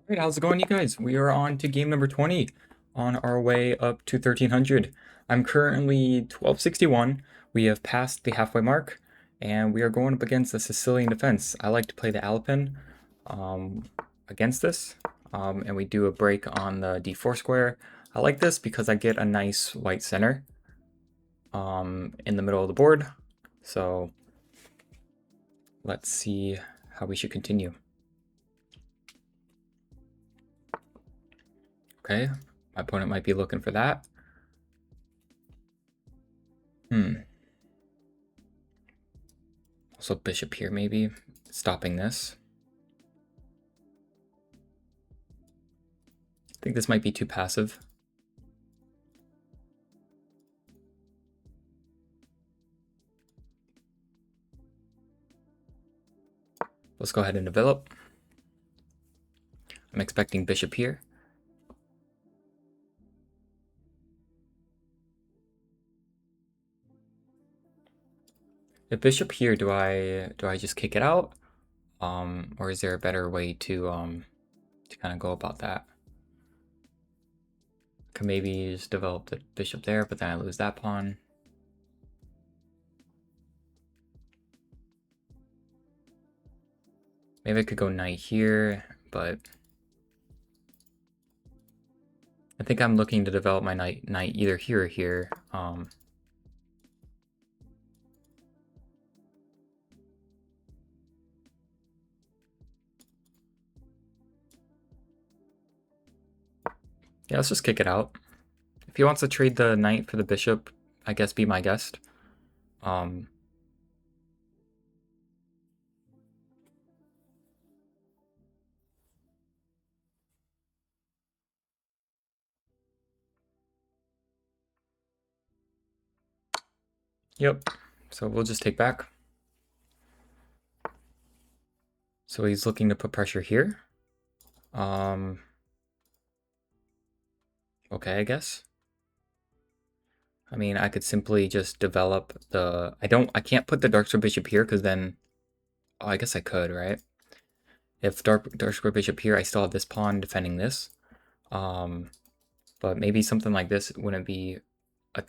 Alright, how's it going, you guys? We are on to game number 20 on our way up to 1300. I'm currently 1261. We have passed the halfway mark, and we are going up against the Sicilian defense. I like to play the Alpine against this, and we do a break on the d4 square. I like this because I get a nice white center in the middle of the board. So let's see how we should continue. Okay, my opponent might be looking for that. Also bishop here maybe, stopping this. I think this might be too passive. Let's go ahead and develop. I'm expecting bishop here. If bishop here, do I just kick it out? Or is there a better way to kind of go about that? I could maybe just develop the bishop there, but then I lose that pawn. Maybe I could go knight here, but I think I'm looking to develop my knight either here or here. Yeah, let's just kick it out. If he wants to trade the knight for the bishop, I guess be my guest. Yep, so we'll just take back. So he's looking to put pressure here. Okay, I guess. I mean, I could simply just develop the... I can't put the dark square bishop here because then... Oh, I guess I could, right? If dark square bishop here, I still have this pawn defending this. But maybe something like this wouldn't be a,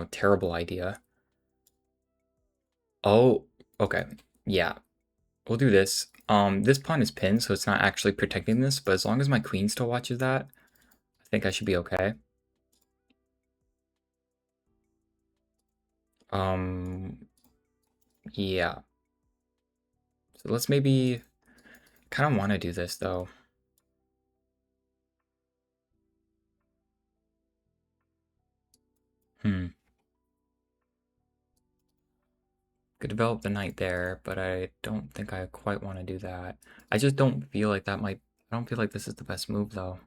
terrible idea. Oh, okay. Yeah, we'll do this. This pawn is pinned, so it's not actually protecting this, but as long as my queen still watches that, I think I should be okay. Yeah. So let's maybe... kind of want to do this, though. Could develop the knight there, but I don't think I quite want to do that. I just don't feel like that might... I don't feel like this is the best move, though.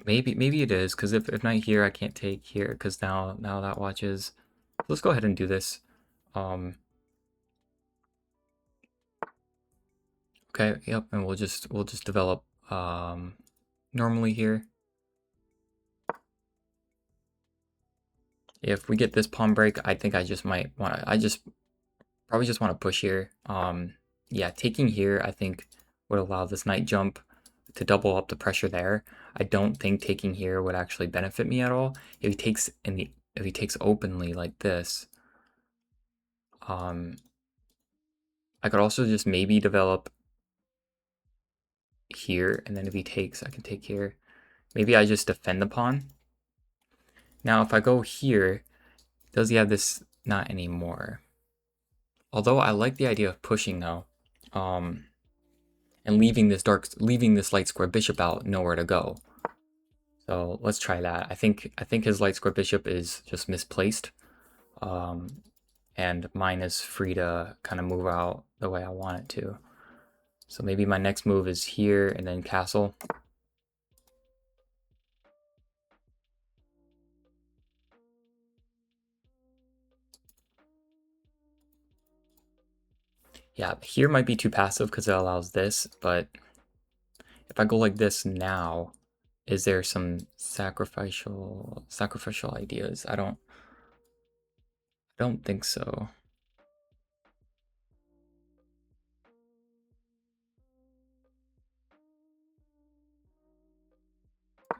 Maybe it is, because if knight here, I can't take here, because now that watches. Let's go ahead and do this. Okay, yep, and we'll just develop normally here. If we get this pawn break, I think I just might want to... probably just want to push here. Yeah, taking here, I think, would allow this knight jump to double up the pressure there. I don't think taking here would actually benefit me at all. If he takes openly like this, I could also just maybe develop here, and then if he takes, I can take here. Maybe I just defend the pawn. Now, if I go here, does he have this? Not anymore. Although I like the idea of pushing though, and leaving this light square bishop out, nowhere to go. So let's try that. I think his light square bishop is just misplaced, and mine is free to kind of move out the way I want it to. So maybe my next move is here and then castle. Yeah, here might be too passive because it allows this, but if I go like this now, is there some sacrificial ideas? I don't think so.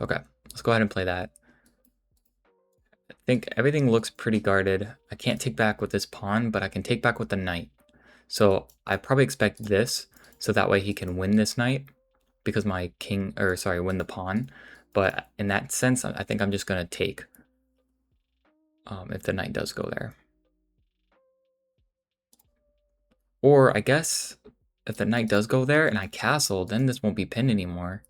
Okay, let's go ahead and play that. I think everything looks pretty guarded. I can't take back with this pawn, but I can take back with the knight. So I probably expect this, so that way he can win this knight, because my king, or sorry, win the pawn. But in that sense, I think I'm just gonna take, if the knight does go there. Or I guess if the knight does go there and I castle, then this won't be pinned anymore.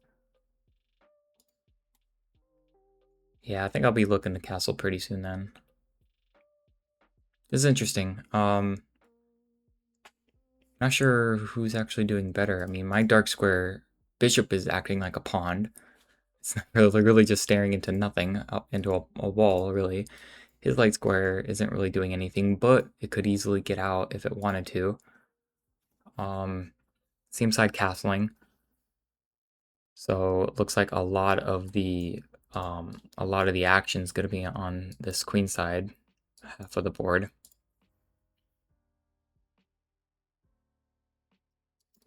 Yeah, I think I'll be looking to castle pretty soon then. This is interesting. Not sure who's actually doing better. I mean, my dark square bishop is acting like a pawn. It's not really just staring into nothing, up into a wall, really. His light square isn't really doing anything, but it could easily get out if it wanted to. Same side castling. So it looks like a lot of the action is going to be on this queen side half of the board.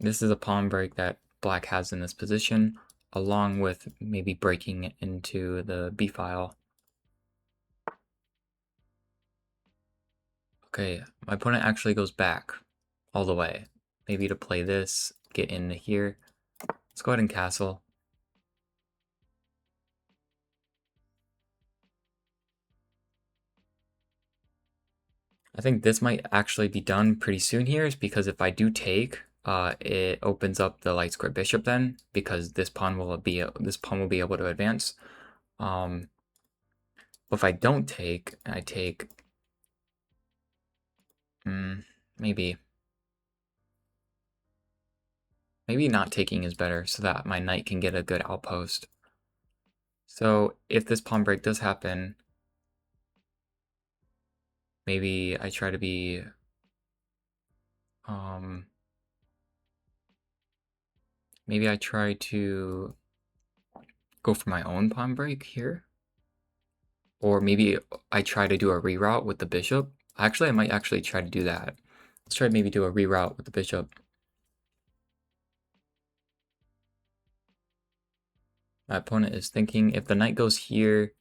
This is a pawn break that black has in this position, along with maybe breaking into the b file. Okay, my opponent actually goes back all the way. Maybe to play this, get into here. Let's go ahead and castle. I think this might actually be done pretty soon here, is because if I do take, it opens up the light square bishop then, because this pawn will be able to advance. But if I don't take, I take, maybe not taking is better, so that my knight can get a good outpost. So if this pawn break does happen, maybe I try to be, maybe I try to go for my own pawn break here. Or maybe I try to do a reroute with the bishop. Actually, I might actually try to do that. Let's try to maybe do a reroute with the bishop. My opponent is thinking, if the knight goes here,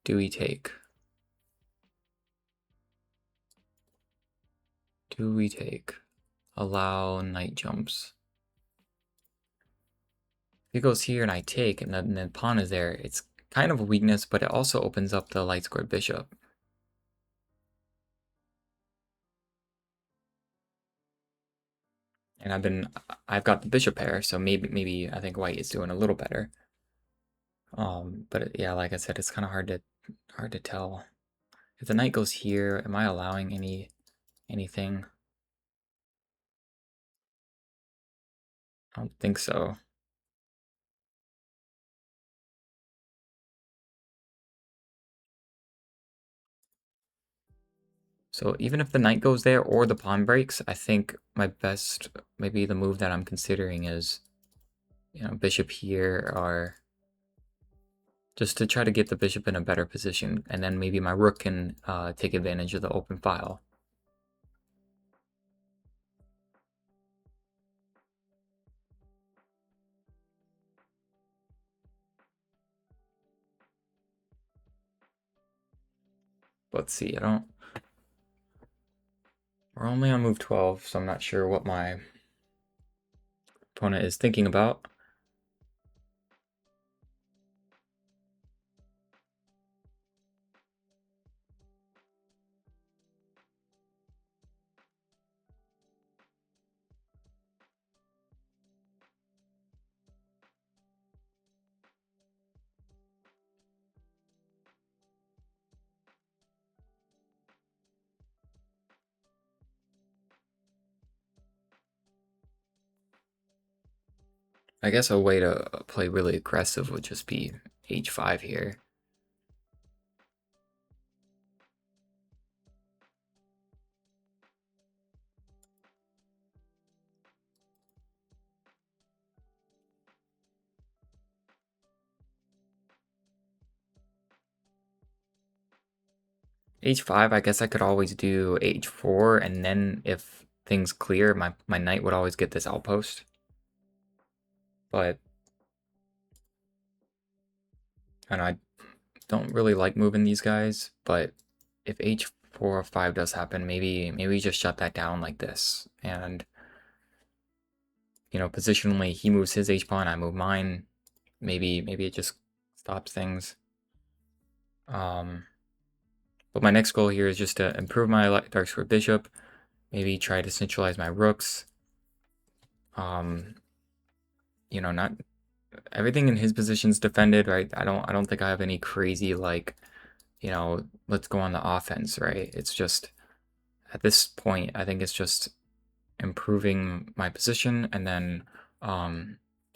do we take? Do we take? Allow knight jumps. If he goes here and I take, and then the pawn is there, it's kind of a weakness, but it also opens up the light squared bishop. And I've got the bishop pair, so maybe I think white is doing a little better. But yeah, like I said, it's kind of hard to tell. If the knight goes here, am I allowing anything? I don't think so. So even if the knight goes there or the pawn breaks, I think my best, maybe the move that I'm considering is, bishop here, or just to try to get the bishop in a better position, and then maybe my rook can take advantage of the open file. Let's see, we're only on move 12, so I'm not sure what my opponent is thinking about. I guess a way to play really aggressive would just be h5 here. h5, I guess I could always do h4, and then if things clear, my knight would always get this outpost. But and I don't really like moving these guys, but if h4 or 5 does happen, maybe just shut that down like this. And, you know, positionally, he moves his h-pawn, I move mine. Maybe it just stops things. But my next goal here is just to improve my dark square bishop, maybe try to centralize my rooks. You know, not everything in his position's defended, right? I don't think I have any crazy, like, you know, let's go on the offense, right? It's just at this point, I think it's just improving my position and then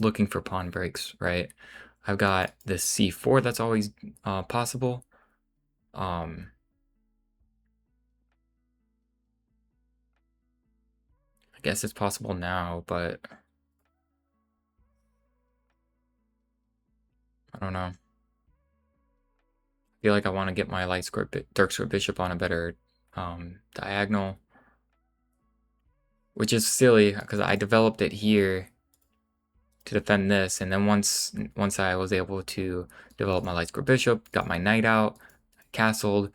looking for pawn breaks, right? I've got this c4 that's always possible. I guess it's possible now, but I don't know. I feel like I want to get my dark square bishop on a better diagonal, which is silly because I developed it here to defend this, and then once I was able to develop my light square bishop, got my knight out, castled,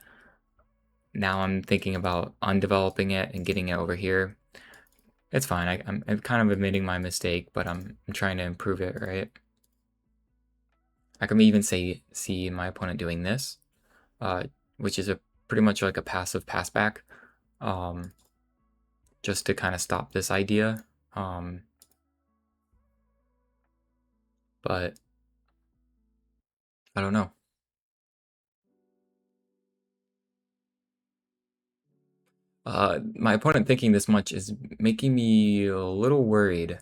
now I'm thinking about undeveloping it and getting it over here. It's fine. I'm kind of admitting my mistake, but I'm trying to improve it, right? I can even see my opponent doing this, which is pretty much like a passive pass back, just to kind of stop this idea. But I don't know. My opponent thinking this much is making me a little worried.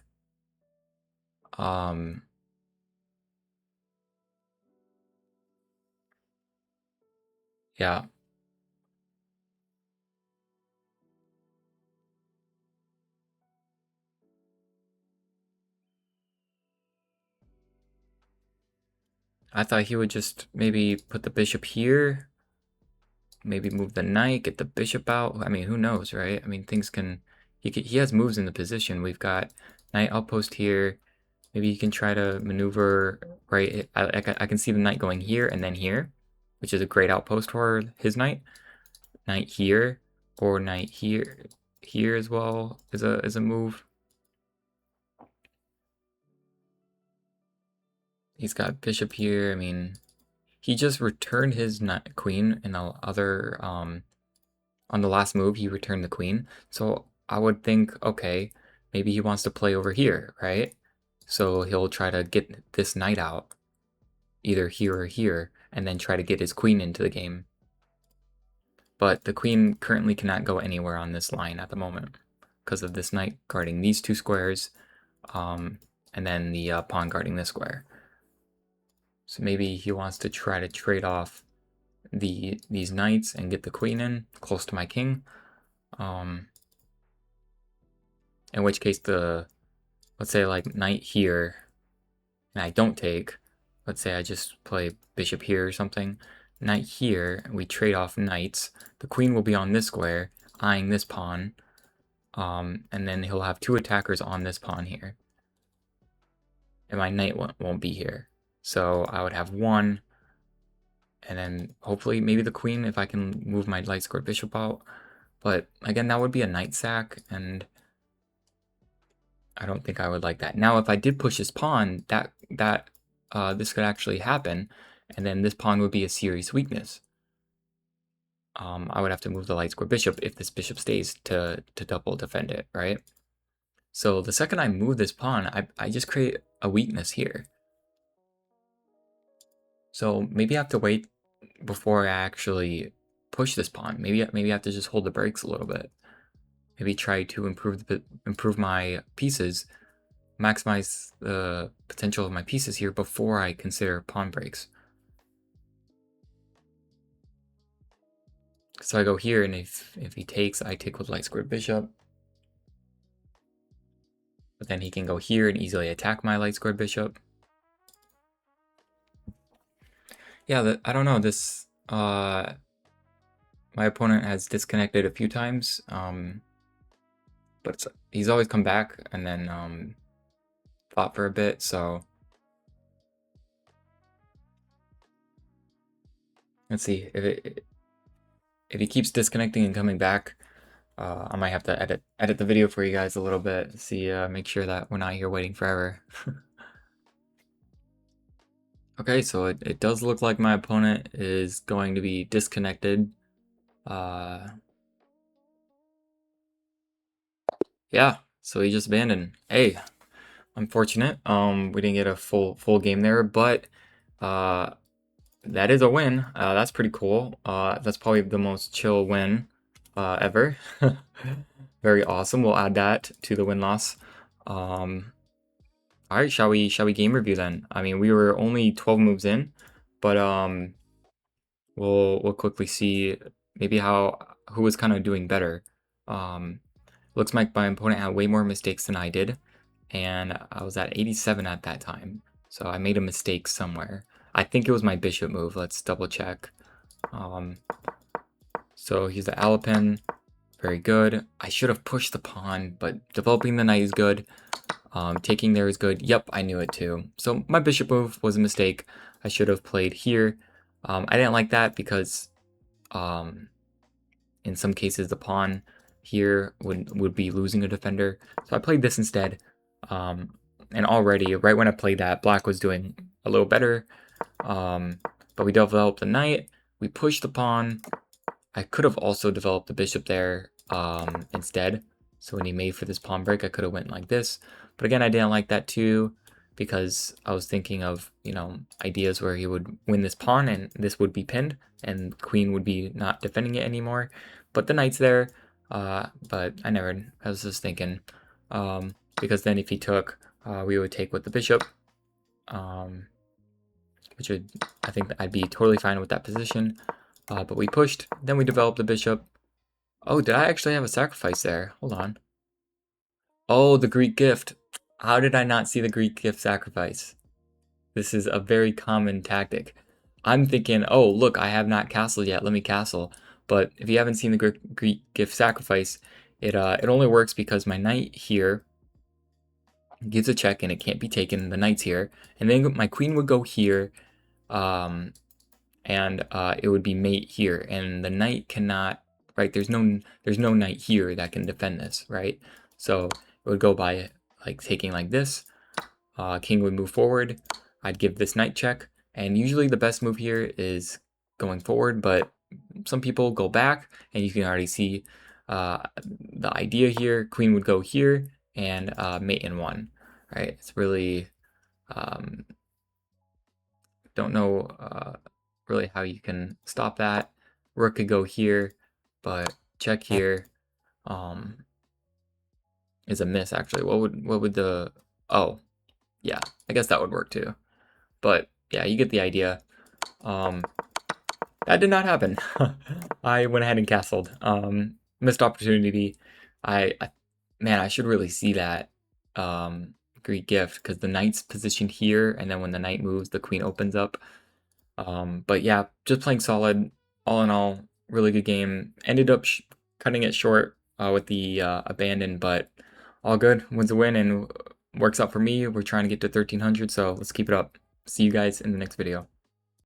Yeah. I thought he would just maybe put the bishop here, maybe move the knight, get the bishop out. I mean, who knows, right? I mean, things can... He has moves in the position. We've got knight outpost here. Maybe he can try to maneuver, right? I can see the knight going here and then here, which is a great outpost for his knight. Knight here, or knight here as well is a move. He's got bishop here. I mean, he just returned his queen in the other, on the last move, he returned the queen. So I would think, okay, maybe he wants to play over here, right? So he'll try to get this knight out, either here or here, and then try to get his queen into the game. But the queen currently cannot go anywhere on this line at the moment because of this knight guarding these two squares, and then the pawn guarding this square. So maybe he wants to try to trade off these knights and get the queen in close to my king. In which case let's say like knight here, and I don't take, let's say I just play bishop here or something, knight here, and we trade off knights, the queen will be on this square, eyeing this pawn, and then he'll have two attackers on this pawn here. And my knight won't be here. So I would have one, and then hopefully maybe the queen if I can move my light square bishop out. But again, that would be a knight sack, and I don't think I would like that. Now, if I did push this pawn, this could actually happen, and then this pawn would be a serious weakness. I would have to move the light square bishop if this bishop stays to double defend it, right? So the second I move this pawn, I just create a weakness here. So maybe I have to wait before I actually push this pawn. Maybe I have to just hold the brakes a little bit. Maybe try to improve my pieces, maximize the potential of my pieces here before I consider pawn breaks. So I go here, and if he takes, I take with light square bishop. But then he can go here and easily attack my light square bishop. Yeah, I don't know. This my opponent has disconnected a few times, but he's always come back and then fought for a bit. So Let's see if he keeps disconnecting and coming back. I might have to edit the video for you guys a little bit. See, make sure that we're not here waiting forever. Okay, so it does look like my opponent is going to be disconnected. Yeah, so he just abandoned. Hey, unfortunate. We didn't get a full game there, but that is a win. That's pretty cool. That's probably the most chill win ever. Very awesome. We'll add that to the win-loss. All right, shall we game review then? I mean, we were only 12 moves in, but we'll quickly see maybe who was kind of doing better. Looks like my opponent had way more mistakes than I did, and I was at 87 at that time. So I made a mistake somewhere. I think it was my bishop move. Let's double check. So he's the Alapin. Very good. I should have pushed the pawn, but developing the knight is good. Taking there is good. Yep, I knew it too. So my bishop move was a mistake. I should have played here. I didn't like that because in some cases the pawn here would be losing a defender. So I played this instead. And already, right when I played that, black was doing a little better. But we developed the knight. We pushed the pawn. I could have also developed the bishop there instead. So when he made for this pawn break, I could have went like this. But again, I didn't like that too because I was thinking of, you know, ideas where he would win this pawn and this would be pinned and queen would be not defending it anymore. But the knight's there. But I was just thinking because then if he took, we would take with the bishop. Which would, I think I'd be totally fine with that position. But we pushed, then we developed the bishop. Oh, did I actually have a sacrifice there? Hold on. Oh, the Greek gift. How did I not see the Greek gift sacrifice? This is a very common tactic. I'm thinking, oh, look, I have not castled yet. Let me castle. But if you haven't seen the Greek gift sacrifice, it only works because my knight here gives a check and it can't be taken. The knight's here. And then my queen would go here. And it would be mate here. And the knight cannot, right? There's no knight here that can defend this, right? So it would go by like taking like this. King would move forward. I'd give this knight check. And usually the best move here is going forward, but some people go back, and you can already see the idea here. Queen would go here and mate in one, right? It's really don't know really how you can stop that. Rook could go here, but check here is a miss actually. What would the, oh yeah, I guess that would work too. But yeah, you get the idea. That did not happen. I went ahead and castled. Missed opportunity. Man, I should really see that Greek gift because the knight's positioned here, and then when the knight moves, the queen opens up. But yeah, just playing solid. All in all, really good game. Ended up cutting it short with the abandon, but all good. Wins a win and works out for me. We're trying to get to 1300, so let's keep it up. See you guys in the next video.